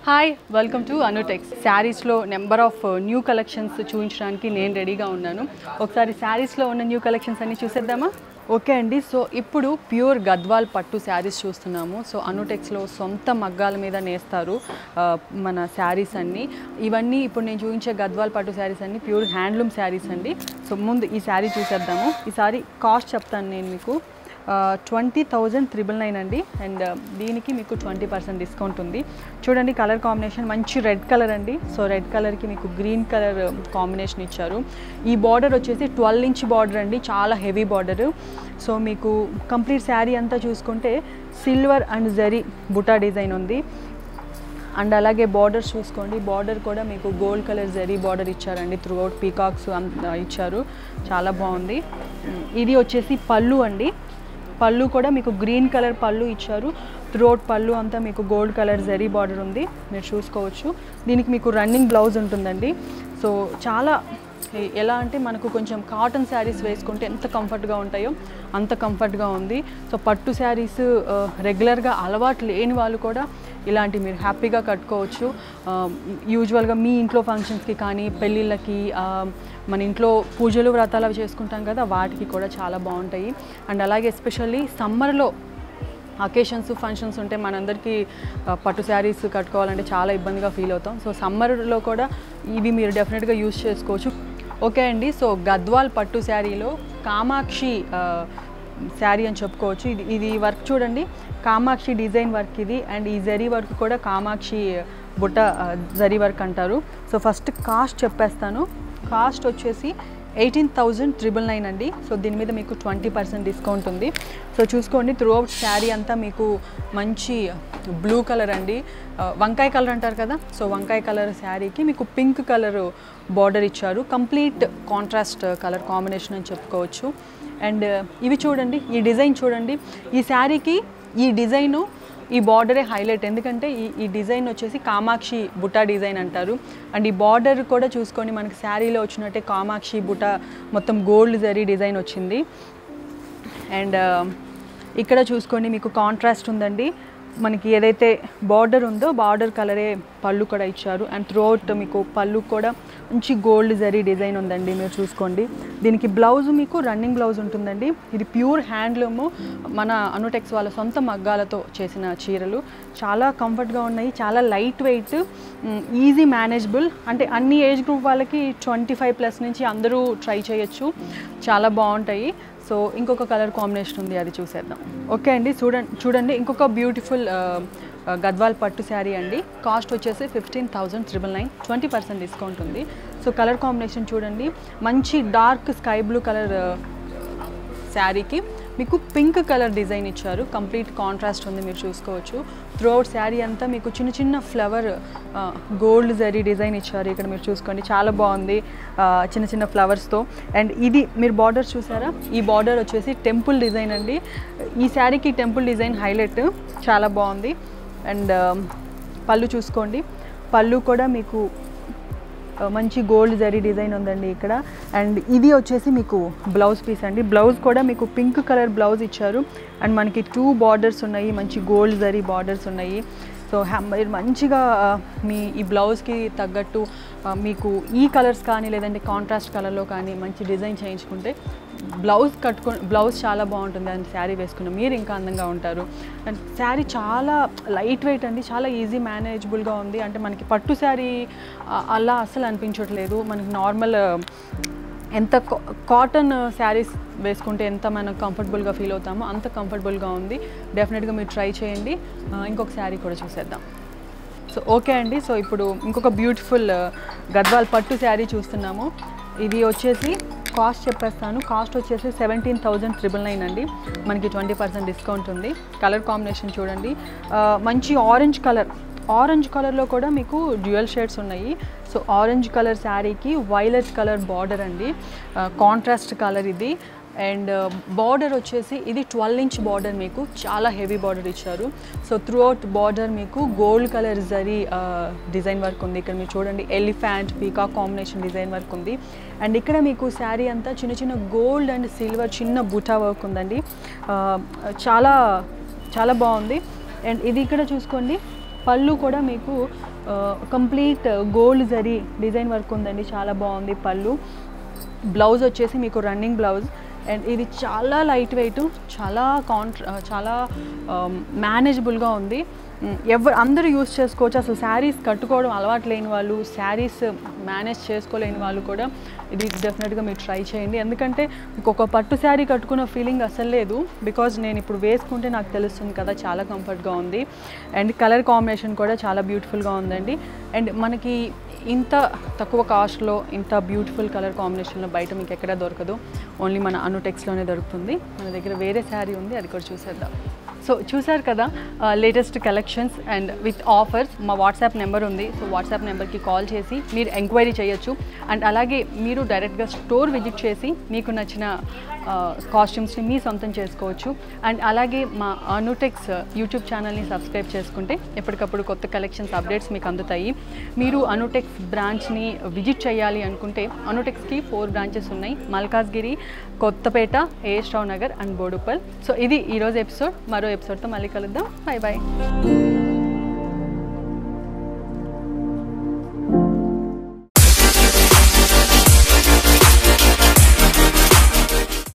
Hi welcome to Anutex. శారీస్లో number of new collections చూపించడానికి నేను రెడీగా ఉన్నాను. ఒకసారి శారీస్లో ఉన్న న్యూ కలెక్షన్స్ అన్ని చూసేద్దామా? ఓకే అండి. సో ఇప్పుడు ప్యూర్ గద్వాల్ పట్టు శారీస్ చూస్తున్నాము. సో అనుటెక్స్లో సొంత మగ్గాల మీద నేస్తారు మన శారీస్ అన్నీ. ఇవన్నీ ఇప్పుడు నేను చూపించే గద్వాల్ పట్టు శారీస్ అన్నీ ప్యూర్ హ్యాండ్లూమ్ శారీస్ అండి. సో ముందు ఈ శారీ చూసేద్దాము. ఈ శారీ కాస్ట్ చెప్తాను నేను మీకు. 20,999 అండి. అండ్ దీనికి మీకు 20% డిస్కౌంట్ ఉంది. చూడండి కలర్ కాంబినేషన్ మంచి రెడ్ కలర్ అండి. సో రెడ్ కలర్కి మీకు గ్రీన్ కలర్ కాంబినేషన్ ఇచ్చారు. ఈ బార్డర్ వచ్చేసి 12 ఇంచ్ బార్డర్ అండి, చాలా హెవీ బార్డర్. సో మీకు కంప్లీట్ శారీ అంతా చూసుకుంటే silver and zari buta design ఉంది. అండ్ అలాగే బార్డర్స్ చూసుకోండి, బార్డర్ కూడా మీకు గోల్డ్ కలర్ జరీ బార్డర్ ఇచ్చారండి. త్రూ అవుట్ పీకాక్స్ ఇచ్చారు, చాలా బాగుంది. ఇది వచ్చేసి పళ్ళు అండి. పళ్ళు కూడా మీకు గ్రీన్ కలర్ పళ్ళు ఇచ్చారు. త్రోట్ పళ్ళు అంతా మీకు గోల్డ్ కలర్ జరీ బార్డర్ ఉంది, మీరు చూసుకోవచ్చు. దీనికి మీకు రన్నింగ్ బ్లౌజ్ ఉంటుందండి. సో చాలా ఎలా అంటే మనకు కొంచెం కాటన్ శారీస్ వేసుకుంటే ఎంత కంఫర్ట్గా ఉంటాయో అంత కంఫర్ట్గా ఉంది. సో పట్టు శారీస్ రెగ్యులర్గా అలవాటు లేని వాళ్ళు కూడా ఇలాంటి మీరు హ్యాపీగా కట్టుకోవచ్చు. యూజువల్గా మీ ఇంట్లో ఫంక్షన్స్కి కానీ పెళ్ళిళ్ళకి, మన ఇంట్లో పూజలు వ్రతాలు అవి చేసుకుంటాం కదా, వాటికి కూడా చాలా బాగుంటాయి. అండ్ అలాగే ఎస్పెషల్లీ సమ్మర్లో అకేషన్స్ ఫంక్షన్స్ ఉంటే మనందరికీ పట్టు శారీస్ కట్టుకోవాలంటే చాలా ఇబ్బందిగా ఫీల్ అవుతాం. సో సమ్మర్లో కూడా ఇవి మీరు డెఫినెట్గా యూజ్ చేసుకోవచ్చు. ఓకే అండి. సో గద్వాల్ పట్టు శారీలో కామాక్షి శారీ అని చెప్పుకోవచ్చు. ఇది వర్క్ చూడండి, కామాక్షి డిజైన్ వర్క్ ఇది. అండ్ ఈ జరీ వర్క్ కూడా కామాక్షి బుట్ట జరీ వర్క్ అంటారు. సో ఫస్ట్ కాస్ట్ చెప్పేస్తాను. కాస్ట్ వచ్చేసి 18,999 అండి. సో దీని మీద మీకు 20% డిస్కౌంట్ ఉంది. సో చూసుకోండి త్రూ అవుట్ శారీ అంతా మీకు మంచి బ్లూ కలర్ అండి, వంకాయ కలర్ అంటారు కదా. సో వంకాయ కలర్ శారీకి మీకు పింక్ కలర్ బార్డర్ ఇచ్చారు. కంప్లీట్ కాంట్రాస్ట్ కలర్ కాంబినేషన్ అని చెప్పుకోవచ్చు. అండ్ ఇవి చూడండి, ఈ డిజైన్ చూడండి. ఈ శారీకి ఈ డిజైను ఈ బార్డరే హైలైట్, ఎందుకంటే ఈ డిజైన్ వచ్చేసి కామాక్షి బుటా డిజైన్ అంటారు. అండ్ ఈ బార్డర్ కూడా చూసుకొని మనకి శారీలో వచ్చినట్టే కామాక్షి బుటా మొత్తం గోల్డ్ జరీ డిజైన్ వచ్చింది. అండ్ ఇక్కడ చూసుకోండి మీకు కాంట్రాస్ట్ ఉందండి. మనకి ఏదైతే బార్డర్ ఉందో బార్డర్ కలరే పళ్ళు కూడా ఇచ్చారు. అండ్ త్రూఅవుట్ మీకు పళ్ళు కూడా మంచి గోల్డ్ జరీ డిజైన్ ఉందండి, మీరు చూసుకోండి. దీనికి బ్లౌజ్ మీకు రన్నింగ్ బ్లౌజ్ ఉంటుందండి. ఇది ప్యూర్ హ్యాండ్లూమ్, మన అనుటెక్స్ వాళ్ళ సొంత మగ్గాలతో చేసిన చీరలు. చాలా కంఫర్ట్గా ఉన్నాయి, చాలా లైట్ వెయిట్, ఈజీ మేనేజబుల్. అంటే అన్ని ఏజ్ గ్రూప్ వాళ్ళకి 25+ నుంచి అందరూ ట్రై చేయొచ్చు, చాలా బాగుంటాయి. సో ఇంకొక కలర్ కాంబినేషన్ ఉంది, అది చూసేద్దాం. ఓకే అండి. చూడండి ఇంకొక బ్యూటిఫుల్ గద్వాల్ పట్టు శారీ అండి. కాస్ట్ వచ్చేసి 15,999, 20% డిస్కౌంట్ ఉంది. సో కలర్ కాంబినేషన్ చూడండి, మంచి డార్క్ స్కై బ్లూ కలర్ శారీకి మీకు పింక్ కలర్ డిజైన్ ఇచ్చారు. కంప్లీట్ కాంట్రాస్ట్ ఉంది, మీరు చూసుకోవచ్చు. త్రూ అవుట్ శారీ అంతా మీకు చిన్న చిన్న ఫ్లవర్ గోల్డ్ జరీ డిజైన్ ఇచ్చారు. ఇక్కడ మీరు చూసుకోండి, చాలా బాగుంది చిన్న చిన్న ఫ్లవర్స్తో. అండ్ ఇది మీరు బార్డర్ చూసారా, ఈ బార్డర్ వచ్చేసి టెంపుల్ డిజైన్ అండి. ఈ శారీకి టెంపుల్ డిజైన్ హైలైట్, చాలా బాగుంది. అండ్ పళ్ళు చూసుకోండి, పళ్ళు కూడా మీకు మంచి గోల్డ్ జరీ డిజైన్ ఉందండి ఇక్కడ. అండ్ ఇది వచ్చేసి మీకు బ్లౌజ్ పీస్ అండి. బ్లౌజ్ కూడా మీకు పింక్ కలర్ బ్లౌజ్ ఇచ్చారు. అండ్ మనకి 2 బార్డర్స్ ఉన్నాయి, మంచి గోల్డ్ జరీ బార్డర్స్ ఉన్నాయి. సో మంచిగా మీ ఈ బ్లౌజ్కి తగ్గట్టు మీకు ఈ కలర్స్ కానీ లేదంటే కాంట్రాస్ట్ కలర్లో కానీ మంచి డిజైన్ చేయించుకుంటే బ్లౌజ్ చాలా బాగుంటుంది. అండ్ శారీ వేసుకున్న మీరు ఇంకా అందంగా ఉంటారు. అండ్ శారీ చాలా లైట్ వెయిట్ అండి, చాలా ఈజీ మేనేజబుల్గా ఉంది. అంటే మనకి పట్టు శారీ అలా అస్సలు అనిపించట్లేదు. మనకి నార్మల్ ఎంత కాటన్ శారీస్ వేసుకుంటే ఎంత మనం కంఫర్టబుల్గా ఫీల్ అవుతామో అంత కంఫర్టబుల్గా ఉంది. డెఫినెట్గా మీరు ట్రై చేయండి. ఇంకొక శారీ కూడా చూసేద్దాం. సో ఓకే అండి. సో ఇప్పుడు ఇంకొక బ్యూటిఫుల్ గద్వాల్ పట్టు శారీ చూస్తున్నాము. ఇది వచ్చేసి కాస్ట్ చెప్పేస్తాను. కాస్ట్ వచ్చేసి 17,999 అండి. మనకి 20% డిస్కౌంట్ ఉంది. కలర్ కాంబినేషన్ చూడండి, మంచి ఆరెంజ్ కలర్లో కూడా మీకు డ్యూయల్ షేడ్స్ ఉన్నాయి. సో ఆరెంజ్ కలర్ శారీకి వైలెట్ కలర్ బార్డర్ అండి, కాంట్రాస్ట్ కలర్ ఇది. అండ్ బార్డర్ వచ్చేసి ఇది 12 ఇంచ్ బార్డర్, మీకు చాలా హెవీ బార్డర్ ఇచ్చారు. సో త్రూ అవుట్ బార్డర్ మీకు gold colour zari design work ఉంది. ఇక్కడ మీరు చూడండి elephant peacock combination design work ఉంది. అండ్ ఇక్కడ మీకు శారీ అంతా చిన్న చిన్న గోల్డ్ అండ్ సిల్వర్ చిన్న బుటా వర్క్ ఉందండి. చాలా చాలా బాగుంది. అండ్ ఇది ఇక్కడ చూసుకోండి, పళ్ళు కూడా మీకు complete gold zari design work ఉందండి, చాలా బాగుంది పళ్ళు. బ్లౌజ్ వచ్చేసి మీకు రన్నింగ్ బ్లౌజ్, అండ్ ఇది చాలా లైట్ వెయిట్, చాలా మేనేజబుల్గా ఉంది. అందరూ యూస్ చేసుకోవచ్చు. అసలు శారీస్ కట్టుకోవడం అలవాటు లేని వాళ్ళు, శారీస్ మేనేజ్ చేసుకోలేని వాళ్ళు కూడా ఇది డెఫినెట్గా మీరు ట్రై చేయండి. ఎందుకంటే మీకు ఒక పట్టు శారీ కట్టుకున్న ఫీలింగ్ అసలు లేదు, బికాజ్ నేను ఇప్పుడు వేసుకుంటే నాకు తెలుస్తుంది కదా, చాలా కంఫర్ట్గా ఉంది. అండ్ కలర్ కాంబినేషన్ కూడా చాలా బ్యూటిఫుల్గా ఉందండి. అండ్ మనకి ఇంత తక్కువ కాస్ట్లో ఇంత బ్యూటిఫుల్ కలర్ కాంబినేషన్లో బయట మీకు ఎక్కడ దొరకదు, ఓన్లీ మన అనుటెక్స్లోనే దొరుకుతుంది. మన దగ్గర వేరే శారీ ఉంది, అది కూడా చూసేద్దాం. సో చూసారు కదా latest collections and with offers. మా వాట్సాప్ నెంబర్ ఉంది, సో వాట్సాప్ నెంబర్కి కాల్ చేసి మీరు ఎంక్వైరీ చేయొచ్చు. అండ్ అలాగే మీరు డైరెక్ట్గా స్టోర్ విజిట్ చేసి మీకు నచ్చిన కాస్ట్యూమ్స్ని మీ సొంతం చేసుకోవచ్చు. అండ్ అలాగే మా అనుటెక్స్ యూట్యూబ్ ఛానల్ని సబ్స్క్రైబ్ చేసుకుంటే ఎప్పటికప్పుడు కొత్త కలెక్షన్స్ అప్డేట్స్ మీకు అందుతాయి. మీరు అనుటెక్స్ బ్రాంచ్ని విజిట్ చేయాలి అనుకుంటే అనుటెక్స్కి 4 బ్రాంచెస్ ఉన్నాయి, Malkajgiri, Kothapet, A S Rao Nagar and Boduppal. So ఇది ఈరోజు ఎపిసోడ్. మరో ఎపిసోడ్తో మళ్ళీ కలుద్దాం. Bye bye.